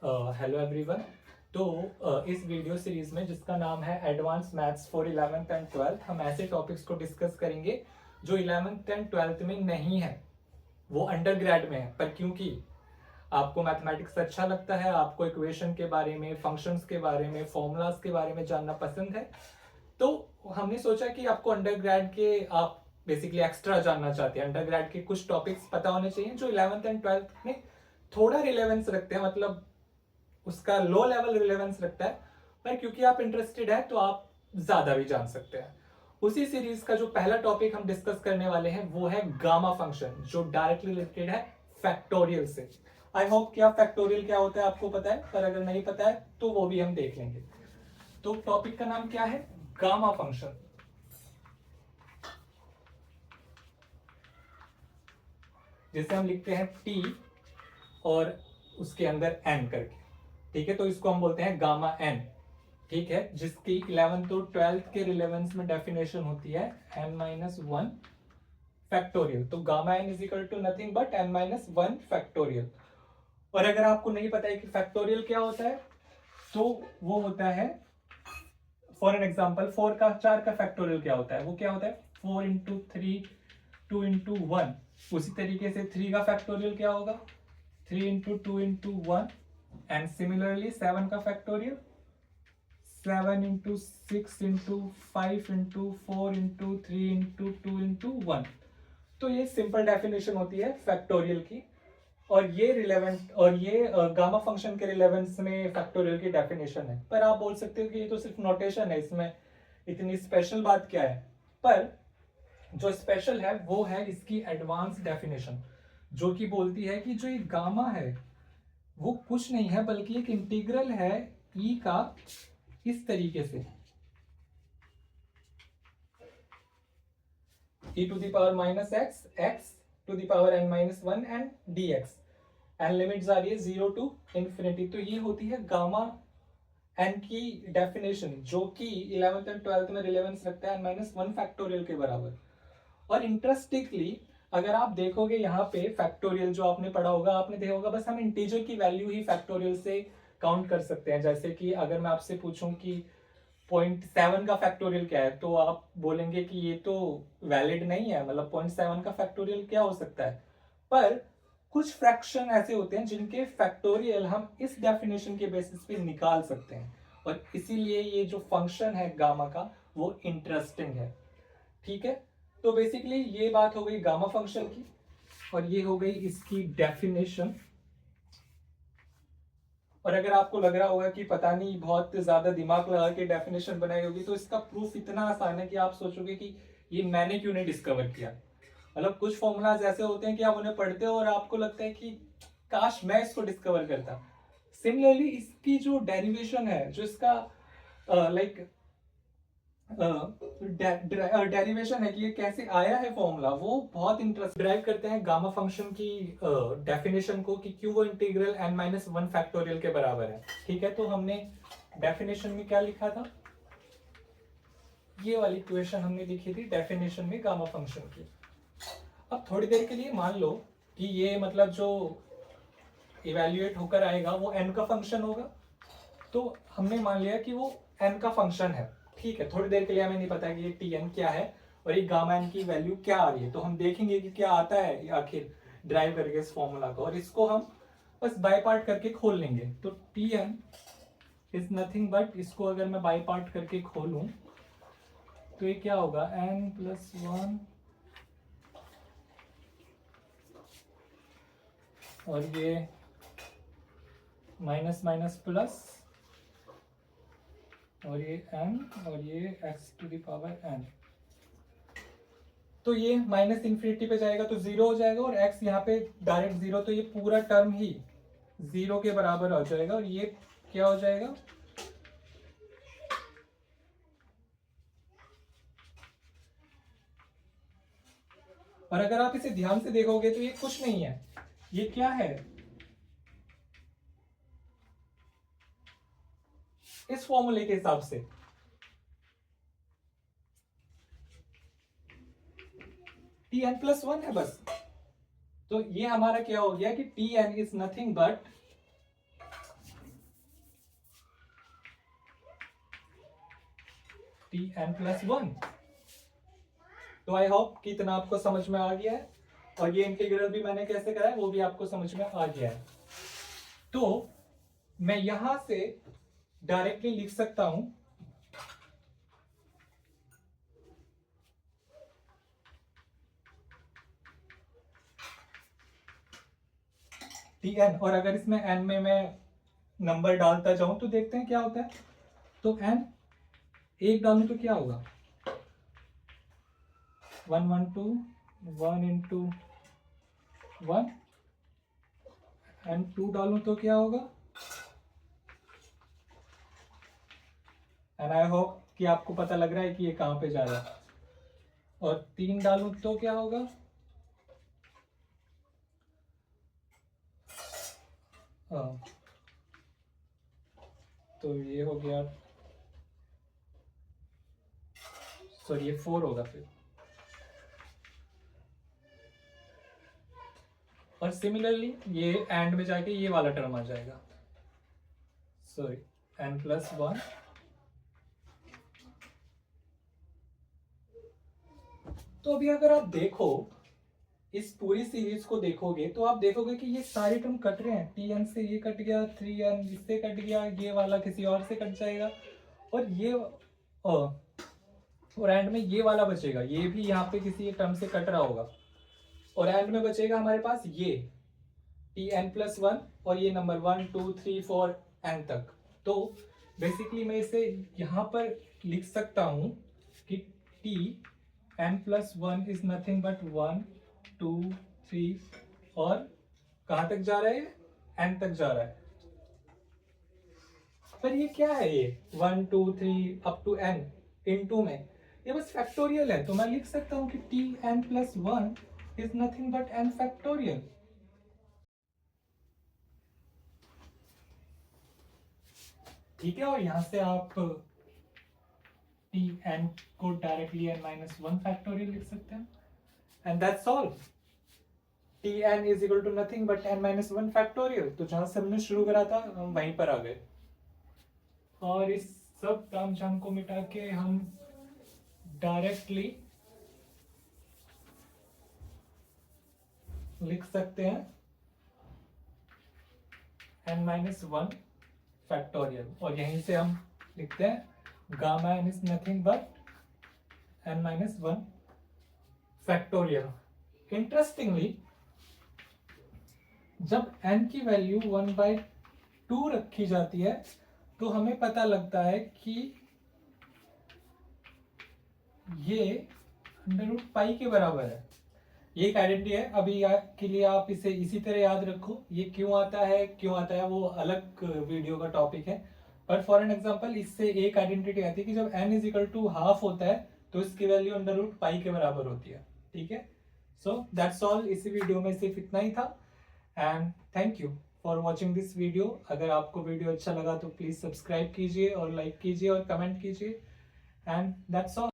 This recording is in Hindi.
Hello everyone. तो इस वीडियो सीरीज में जिसका नाम है advance maths for 11th and 12th, हम ऐसे टॉपिक्स को डिस्कस करेंगे जो 11th एंड 12th में नहीं है, वो अंडर ग्रेड में है। पर क्योंकि आपको मैथमेटिक्स अच्छा लगता है, आपको इक्वेशन के बारे में, फंक्शंस के बारे में, फॉर्मूलाज के बारे में जानना पसंद है, तो हमने सोचा कि आपको अंडर ग्रेड के आप बेसिकली एक्स्ट्रा जानना चाहते हैं। अंडर ग्रेड के कुछ टॉपिक्स पता होने चाहिए जो 11th एंड 12th में थोड़ा रिलेवेंस रखते हैं, मतलब उसका लो लेवल रिलेवेंस रखता है, पर क्योंकि आप इंटरेस्टेड है तो आप ज्यादा भी जान सकते हैं। उसी सीरीज का जो पहला टॉपिक हम डिस्कस करने वाले हैं वो है गामा फंक्शन, जो डायरेक्टली रिलेटेड है फैक्टोरियल से। आई होप कि आप फैक्टोरियल क्या होता है आपको पता है, पर अगर नहीं पता है तो वो भी हम देख लेंगे। तो टॉपिक का नाम क्या है? Gamma function. जिसे हम लिखते हैं टी और उसके अंदर एन करके, ठीक है। तो इसको हम बोलते हैं गामा एन, ठीक है, जिसकी 11th और 12th के रिलेवेंस में डेफिनेशन होती है n-1 फैक्टोरियल। तो gamma n is equal to nothing but n-1 factorial. और अगर आपको नहीं पता है कि फैक्टोरियल क्या होता है, तो वो होता है, फॉर एन एग्जाम्पल, 4 का फैक्टोरियल क्या होता है? वो क्या होता है? 4 × 3 2 × 1। उसी तरीके से 3 का फैक्टोरियल क्या होगा? 3 × 2 × 1। एंड सिमिलरली 7 का फैक्टोरियल 7 × 6 × 5 × 4 × 3 × 2 × 1। तो ये सिंपल डेफिनेशन होती है फैक्टोरियल की, और ये रिलेवेंट, और ये गामा फंक्शन के रिलेवेंस में फैक्टोरियल की डेफिनेशन है। पर आप बोल सकते हो कि ये तो सिर्फ नोटेशन है, इसमें इतनी स्पेशल बात क्या है? पर जो स्पेशल है वो है इसकी एडवांस डेफिनेशन, जो कि बोलती है कि जो ये गामा है वो कुछ नहीं है बल्कि एक इंटीग्रल है ई का, इस तरीके से e to the power minus x, x to the power n-1 and dx, and limits आ रही है 0 to infinity। तो ये होती है गामा एन की डेफिनेशन, जो कि 11th एंड 12th में रिलेवेंस रखता है n-1 फैक्टोरियल के बराबर। और इंटरेस्टिंगली अगर आप देखोगे यहाँ पे फैक्टोरियल जो आपने पढ़ा होगा, आपने देखा होगा बस हम इंटीजर की वैल्यू ही फैक्टोरियल से काउंट कर सकते हैं। जैसे कि अगर मैं आपसे पूछूं कि 0.7 का फैक्टोरियल क्या है, तो आप बोलेंगे कि ये तो वैलिड नहीं है, मतलब 0.7 का फैक्टोरियल क्या हो सकता है। पर कुछ फ्रैक्शन ऐसे होते हैं जिनके फैक्टोरियल हम इस डेफिनेशन के बेसिस पे निकाल सकते हैं, और इसीलिए ये जो फंक्शन है गामा का वो इंटरेस्टिंग है, ठीक है। तो बेसिकली ये बात हो गई गामा फंक्शन की, और ये हो गई इसकी डेफिनेशन। और अगर आपको लग रहा होगा कि पता नहीं बहुत ज्यादा दिमाग लगा के डेफिनेशन बनाई होगी, तो इसका प्रूफ इतना आसान है कि आप सोचोगे कि ये मैंने क्यों नहीं डिस्कवर किया। मतलब कुछ फॉर्मूलाज ऐसे होते हैं कि आप उन्हें पढ़ते हो और आपको लगता है कि काश मैं इसको डिस्कवर करता। सिमिलरली इसकी जो डेरिवेशन है, जो इसका लाइक डेरिवेशन है कि ये कैसे आया है फॉर्मूला, वो बहुत इंटरेस्ट ड्राइव करते हैं गामा फंक्शन की डेफिनेशन को, कि क्यों वो इंटीग्रल n-1 फैक्टोरियल के बराबर है, ठीक है। तो हमने डेफिनेशन में क्या लिखा था? ये वाली इक्वेशन हमने लिखी थी डेफिनेशन में गामा फंक्शन की। अब थोड़ी देर के लिए मान लो कि ये मतलब जो इवेल्युएट होकर आएगा वो n का फंक्शन होगा, तो हमने मान लिया कि वो n का फंक्शन है, ठीक है। थोड़ी देर के लिए हमें नहीं पता कि ये tn क्या है और ये गामा n की वैल्यू क्या आ रही है, तो हम देखेंगे कि क्या आता है आखिर ड्राइव करके इस फॉर्मूला को, और इसको हम बस बाय पार्ट करके खोल लेंगे। तो tn इज नथिंग बट, इसको अगर मैं बाय पार्ट करके खोलूं तो ये क्या होगा? n+1 और ये माइनस माइनस प्लस, और ये n और ये x⁴n। तो ये माइनस इन्फिनिटी पे जाएगा तो 0 हो जाएगा, और x यहाँ पे डायरेक्ट 0, तो ये पूरा टर्म ही 0 के बराबर हो जाएगा, और ये क्या हो जाएगा? और अगर आप इसे ध्यान से देखोगे तो ये कुछ नहीं है, ये क्या है? इस फॉर्मूले के हिसाब से tn+1 है बस। तो ये हमारा क्या हो गया कि tn is nothing but Tn+1। तो आई होप कि इतना आपको समझ में आ गया है, और ये इंटीग्रल भी मैंने कैसे करा है वो भी आपको समझ में आ गया है। तो मैं यहां से डायरेक्टली लिख सकता हूं Tn, और अगर इसमें n में मैं नंबर डालता जाऊं तो देखते हैं क्या होता है। तो n एक डालूं तो क्या होगा, 1 1 2 1 into 1, एंड 2 डालूं तो क्या होगा, एंड आई होप कि आपको पता लग रहा है कि ये कहां पे जा रहा है। और 3 डालूं तो क्या होगा, तो ये हो गया, सॉरी ये 4 होगा फिर। और सिमिलरली ये एंड में जाके ये वाला टर्म आ जाएगा, सॉरी n+1। तो अभी अगर आप देखो इस पूरी सीरीज को देखोगे तो आप देखोगे कि ये सारे टर्म कट रहे हैं। Tn से ये कट गया, 3n इससे कट गया, ये वाला किसी और से कट जाएगा, और ये और एंड में ये वाला बचेगा, ये भी यहाँ पे किसी एक टर्म से कट रहा होगा, और एंड में बचेगा हमारे पास ये Tn+1 और ये नंबर 1 2 3 4 n तक। तो बेसिकली मैं इसे यहाँ पर लिख सकता हूं कि Tn+1 इज नथिंग बट 1 2 3, और कहां तक जा रहा है, n तक जा रहा है। पर ये क्या है, ये 1 2 3 अप टू n इनटू में, ये बस फैक्टोरियल है। तो मैं लिख सकता हूं कि Tn+1 is nothing but n factorial. ठीक है, और यहां से आप Tn को डायरेक्टली n-1 फैक्टोरियल लिख सकते हैं, and that's all. Tn is equal to nothing but n-1 factorial. तो जहां से हमने शुरू करा था हम वहीं पर आ गए, और इस सब तामझाम को मिटा के हम डायरेक्टली लिख सकते हैं n-1 फैक्टोरियल, और यहीं से हम लिखते हैं gamma n is nothing but n-1 factorial. Interestingly जब n की वैल्यू 1/2 रखी जाती है तो हमें पता लगता है कि ये √π के बराबर है। ये एक आइडेंटिटी है, अभी के लिए आप इसे इसी तरह याद रखो। ये क्यों आता है वो अलग वीडियो का टॉपिक है, पर फॉर एन एग्जांपल इससे एक आइडेंटिटी आती है कि जब n is equal to half होता है तो इसकी वैल्यू √π के बराबर होती है। ठीक है, सो दैट्स ऑल। इसी वीडियो में सिर्फ इतना ही था, and thank you for watching this video. अगर आपको वीडियो अच्छा लगा तो प्लीज सब्सक्राइब कीजिए और लाइक कीजिए और कमेंट कीजिए, एंड दैट्स ऑल।